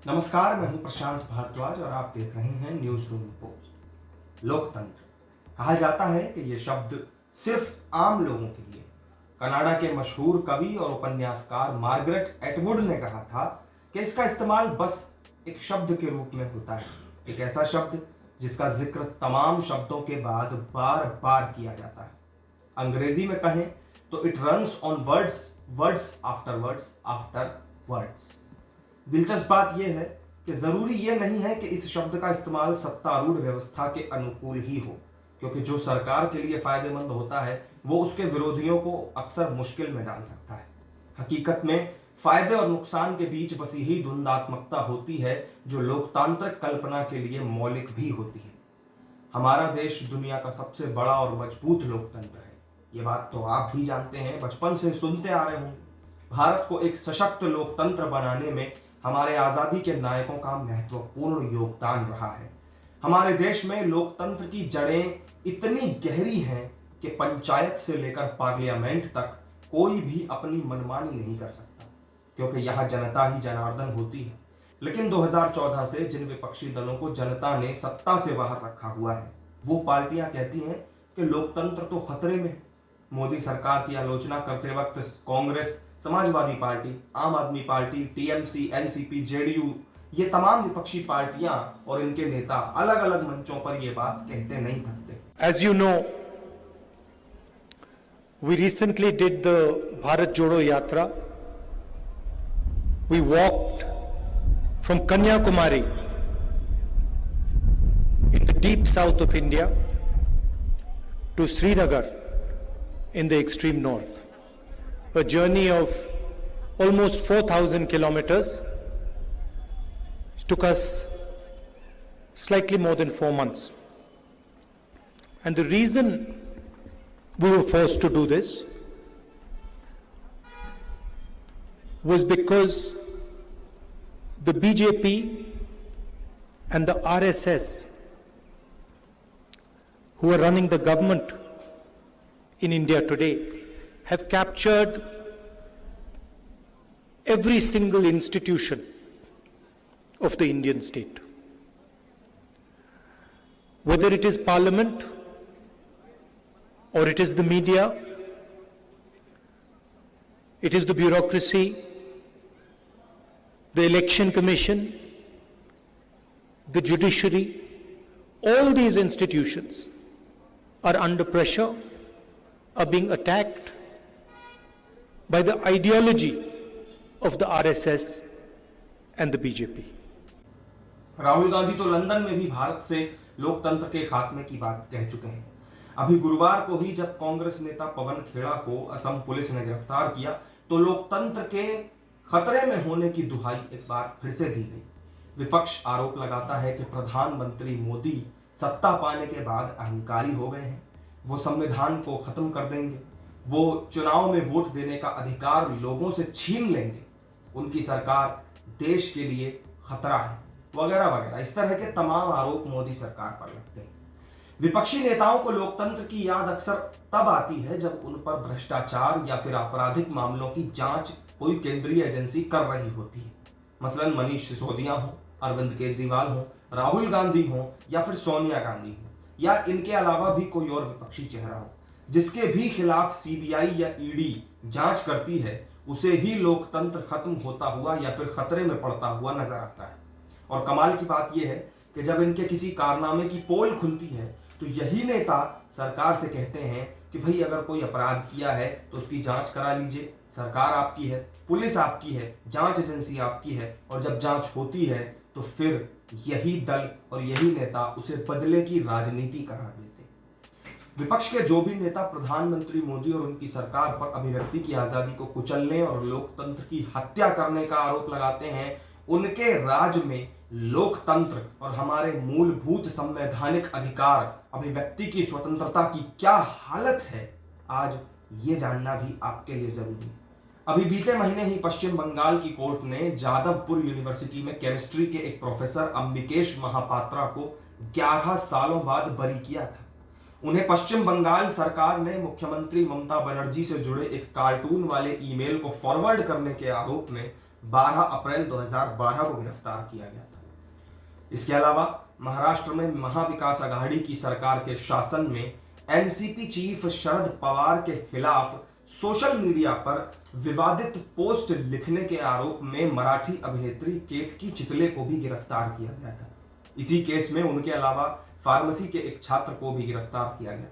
नमस्कार, मैं हूं प्रशांत भारद्वाज और आप देख रहे हैं न्यूज रूम पोस्ट। लोकतंत्र कहा जाता है कि यह शब्द सिर्फ आम लोगों के लिए। कनाडा के मशहूर कवि और उपन्यासकार मार्गरेट एटवुड ने कहा था कि इसका इस्तेमाल बस एक शब्द के रूप में होता है, एक ऐसा शब्द जिसका जिक्र तमाम शब्दों के बाद बार बार किया जाता है। अंग्रेजी में कहें तो it runs on words, words after words. दिलचस्प बात यह है कि जरूरी यह नहीं है कि इस शब्द का इस्तेमाल सत्तारूढ़ व्यवस्था के अनुकूल ही हो, क्योंकि जो सरकार के लिए फायदेमंद होता है वो उसके विरोधियों को अक्सर मुश्किल में डाल सकता है। हकीकत में फायदे और नुकसान के बीच बस यही द्वंद्वात्मकता होती है जो लोकतांत्रिक कल्पना के लिए मौलिक भी होती है। हमारा देश दुनिया का सबसे बड़ा और मजबूत लोकतंत्र है, ये बात तो आप भी जानते हैं, बचपन से सुनते आ रहे होंगे। भारत को एक सशक्त लोकतंत्र बनाने में हमारे आज़ादी के नायकों का महत्वपूर्ण योगदान रहा है। हमारे देश में लोकतंत्र की जड़ें इतनी गहरी हैं कि पंचायत से लेकर पार्लियामेंट तक कोई भी अपनी मनमानी नहीं कर सकता, क्योंकि यहाँ जनता ही जनार्दन होती है। लेकिन 2014 से जिन विपक्षी दलों को जनता ने सत्ता से बाहर रखा हुआ है, वो पार्टियां कहती हैं कि लोकतंत्र तो खतरे में है। मोदी सरकार की आलोचना करते वक्त कांग्रेस, समाजवादी पार्टी, आम आदमी पार्टी, टीएमसी, एनसीपी, जेडीयू, ये तमाम विपक्षी पार्टियां और इनके नेता अलग अलग मंचों पर ये बात कहते नहीं थकते। As you know, we recently did the Bharat Jodo Yatra. We walked from Kanyakumari in the deep south of India to Srinagar in the extreme north. A journey of almost 4,000 kilometers. It took us slightly more than 4 months. And the reason we were forced to do this was because the BJP and the RSS, who are running the government in India today, have captured every single institution of the Indian state. Whether it is parliament, or it is the media, it is the bureaucracy, the election commission, the judiciary, all these institutions are under pressure, are being attacked by the ideology of the RSS and the BJP. Rahul Gandhi तो London में भी भारत से लोकतंत्र के खात्मे की बात कह चुके हैं। अभी गुरुवार को ही जब कांग्रेस नेता पवन खेड़ा को असम पुलिस ने गिरफ्तार किया तो लोकतंत्र के खतरे में होने की दुहाई एक बार फिर से दी गई। विपक्ष आरोप लगाता है कि प्रधानमंत्री मोदी सत्ता पाने के बाद अहंकारी हो गए हैं, वो संविधान को खत्म कर देंगे, वो चुनाव में वोट देने का अधिकार लोगों से छीन लेंगे, उनकी सरकार देश के लिए खतरा है, वगैरह वगैरह। इस तरह के तमाम आरोप मोदी सरकार पर लगते हैं। विपक्षी नेताओं को लोकतंत्र की याद अक्सर तब आती है जब उन पर भ्रष्टाचार या फिर आपराधिक मामलों की जांच कोई केंद्रीय एजेंसी कर रही होती है। मसलन मनीष सिसोदिया हो, अरविंद केजरीवाल हो, राहुल गांधी हो या फिर सोनिया गांधी हो, या इनके अलावा भी कोई और विपक्षी चेहरा हो, जिसके भी खिलाफ सीबीआई या ईडी जांच करती है, उसे ही लोकतंत्र खत्म होता हुआ या फिर खतरे में पड़ता हुआ नजर आता है। और कमाल की बात यह है कि जब इनके किसी कारनामे की पोल खुलती है तो यही नेता सरकार से कहते हैं कि भाई अगर कोई अपराध किया है तो उसकी जांच करा लीजिए, सरकार आपकी है, पुलिस आपकी है, जांच एजेंसी आपकी है, और जब जांच होती है तो फिर यही दल और यही नेता उसे बदले की राजनीति करार देते। विपक्ष के जो भी नेता प्रधानमंत्री मोदी और उनकी सरकार पर अभिव्यक्ति की आजादी को कुचलने और लोकतंत्र की हत्या करने का आरोप लगाते हैं, उनके राज में लोकतंत्र और हमारे मूलभूत संवैधानिक अधिकार, अभिव्यक्ति की स्वतंत्रता की क्या हालत है, आज ये जानना भी आपके लिए जरूरी है। अभी बीते महीने ही पश्चिम बंगाल की कोर्ट ने जादवपुर यूनिवर्सिटी में केमिस्ट्री के एक प्रोफेसर अंबिकेश महापात्रा को 11 सालों बाद बरी किया था। उन्हें पश्चिम बंगाल सरकार ने मुख्यमंत्री ममता बनर्जी से जुड़े एक कार्टून वाले ईमेल को फॉरवर्ड करने के आरोप में 12 अप्रैल 2012 को गिरफ्तार किया गया था। इसके अलावा महाराष्ट्र में महाविकास आघाड़ी की सरकार के शासन में एनसीपी चीफ शरद पवार के खिलाफ सोशल मीडिया पर विवादित पोस्ट लिखने के आरोप में मराठी अभिनेत्री केतकी चितले को भी गिरफ्तार किया गया था। इसी केस में उनके अलावा फार्मेसी के एक छात्र को भी गिरफ्तार किया गया।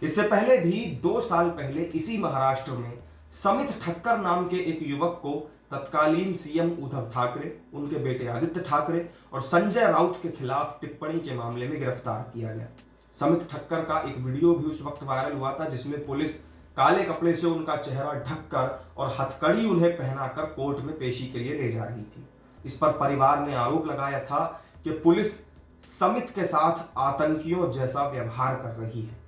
इससे पहले भी 2 साल पहले इसी महाराष्ट्र में समित ठक्कर नाम के एक युवक को तत्कालीन सीएम उद्धव ठाकरे, उनके बेटे आदित्य ठाकरे और संजय राउत के खिलाफ टिप्पणी के मामले में गिरफ्तार किया गया। समित ठक्कर का एक वीडियो भी उस वक्त वायरल हुआ था जिसमें पुलिस काले कपड़े से उनका चेहरा ढककर और हथकड़ी उन्हें पहनाकर कोर्ट में पेशी के लिए ले जा रही थी। इस पर परिवार ने आरोप लगाया था कि पुलिस समित के साथ आतंकियों जैसा व्यवहार कर रही है।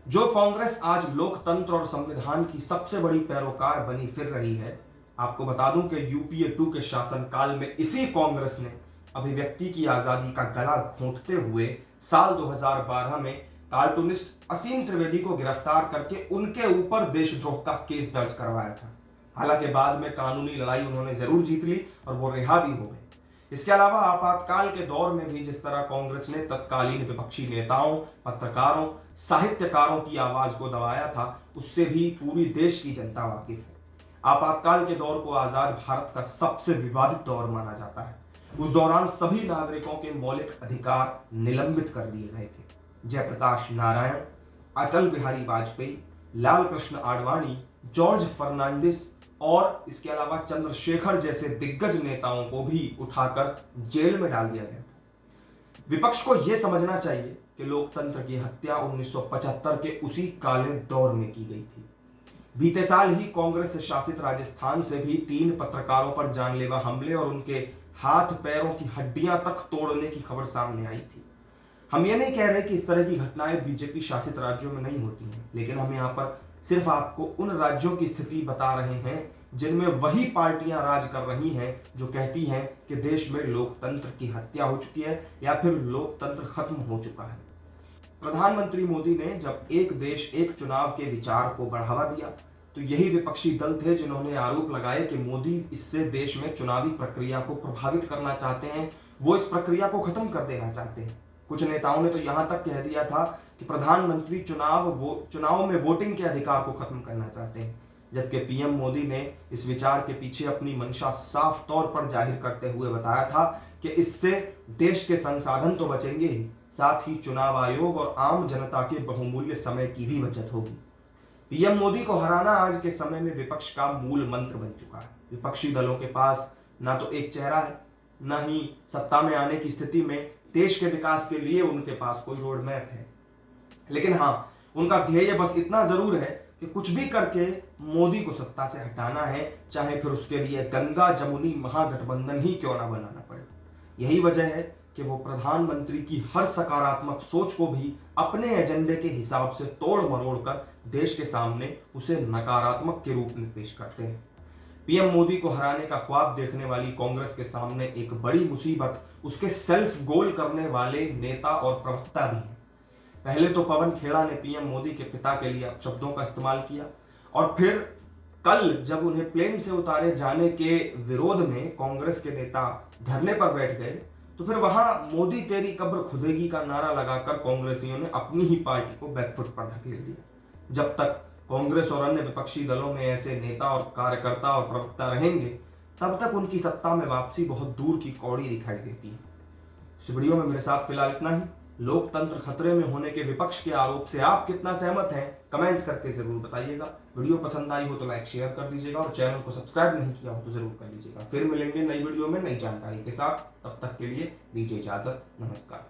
जो कांग्रेस आज लोकतंत्र और संविधान की सबसे बड़ी पैरोकार बनी फिर रही है, आपको बता दूं कि यूपीए 2 के शासनकाल में इसी कांग्रेस ने अभिव्यक्ति की आजादी का गला घोंटते हुए साल 2012 में कार्टूनिस्ट असीम त्रिवेदी को गिरफ्तार करके उनके ऊपर देशद्रोह का केस दर्ज करवाया था। हालांकि बाद में कानूनी लड़ाई उन्होंने जरूर जीत ली और वो रिहा भी हो गए। इसके अलावा आपातकाल के दौर में भी जिस तरह कांग्रेस ने तत्कालीन विपक्षी नेताओं, पत्रकारों, साहित्यकारों की आवाज को दबाया था, उससे भी पूरी देश की जनता वाकिफ है। आपातकाल के दौर को आजाद भारत का सबसे विवादित दौर माना जाता है। उस दौरान सभी नागरिकों के मौलिक अधिकार निलंबित कर दिए गए थे। जयप्रकाश नारायण, अटल बिहारी वाजपेयी, लाल कृष्ण आडवाणी, जॉर्ज फर्नांडिस और इसके अलावा चंद्रशेखर जैसे दिग्गज नेताओं को भी उठाकर जेल में डाल दिया गया था। विपक्ष को यह समझना चाहिए कि लोकतंत्र की हत्या 1975 के उसी काले दौर में की गई थी। बीते साल ही कांग्रेस शासित राजस्थान से भी 3 पत्रकारों पर जानलेवा हमले और उनके हाथ पैरों की हड्डियां तक तोड़ने की खबर सामने आई थी। हम ये नहीं कह रहे कि इस तरह की घटनाएं बीजेपी शासित राज्यों में नहीं होती हैं, लेकिन हम यहाँ पर सिर्फ आपको उन राज्यों की स्थिति बता रहे हैं जिनमें वही पार्टियां राज कर रही हैं जो कहती हैं कि देश में लोकतंत्र की हत्या हो चुकी है या फिर लोकतंत्र खत्म हो चुका है। प्रधानमंत्री मोदी ने जब एक देश एक चुनाव के विचार को बढ़ावा दिया तो यही विपक्षी दल थे जिन्होंने आरोप लगाए कि मोदी इससे देश में चुनावी प्रक्रिया को प्रभावित करना चाहते हैं, वो इस प्रक्रिया को खत्म कर देना चाहते हैं। कुछ नेताओं ने तो यहां तक कह दिया था कि प्रधानमंत्री चुनाव में वोटिंग के अधिकार को खत्म करना चाहते हैं, जबकि पीएम मोदी ने इस विचार के पीछे अपनी मंशा साफ तौर पर जाहिर करते हुए बताया था कि इससे देश के संसाधन तो बचेंगे ही, साथ ही चुनाव आयोग और आम जनता के बहुमूल्य समय की भी बचत होगी। पीएम मोदी को हराना आज के समय में विपक्ष का मूल मंत्र बन चुका है। विपक्षी दलों के पास ना तो एक चेहरा है, ना ही सत्ता में आने की स्थिति में देश के विकास के लिए उनके पास कोई रोड मैप है। लेकिन हाँ, उनका ध्येय बस इतना जरूर है कि कुछ भी करके मोदी को सत्ता से हटाना है, चाहे फिर उसके लिए गंगा जमुनी महागठबंधन ही क्यों ना बनाना पड़े। यही वजह है कि वो प्रधानमंत्री की हर सकारात्मक सोच को भी अपने एजेंडे के हिसाब से तोड़ मरोड़ कर देश के सामने उसे नकारात्मक के रूप में पेश करते हैं। पीएम मोदी को हराने का ख्वाब देखने वाली कांग्रेस के सामने एक बड़ी मुसीबत उसके सेल्फ गोल करने वाले नेता और प्रवक्ता भी हैं। पहले तो पवन खेड़ा ने पीएम मोदी के पिता के लिए अपशब्दों का इस्तेमाल किया और फिर कल जब उन्हें प्लेन से उतारे जाने के विरोध में कांग्रेस के नेता धरने पर बैठ गए तो फिर वहां मोदी तेरी कब्र खुदेगी का नारा लगाकर कांग्रेसियों ने अपनी ही पार्टी को बैकफुट पर धकेल दिया। जब तक कांग्रेस और अन्य विपक्षी दलों में ऐसे नेता और कार्यकर्ता और प्रवक्ता रहेंगे तब तक उनकी सत्ता में वापसी बहुत दूर की कौड़ी दिखाई देती है। इस वीडियो में मेरे साथ फिलहाल इतना ही। लोकतंत्र खतरे में होने के विपक्ष के आरोप से आप कितना सहमत हैं कमेंट करके जरूर बताइएगा। वीडियो पसंद आई हो तो लाइक शेयर कर दीजिएगा और चैनल को सब्सक्राइब नहीं किया हो तो जरूर कर लीजिएगा। फिर मिलेंगे नई वीडियो में नई जानकारी के साथ, तब तक के लिए दीजिए इजाजत। नमस्कार।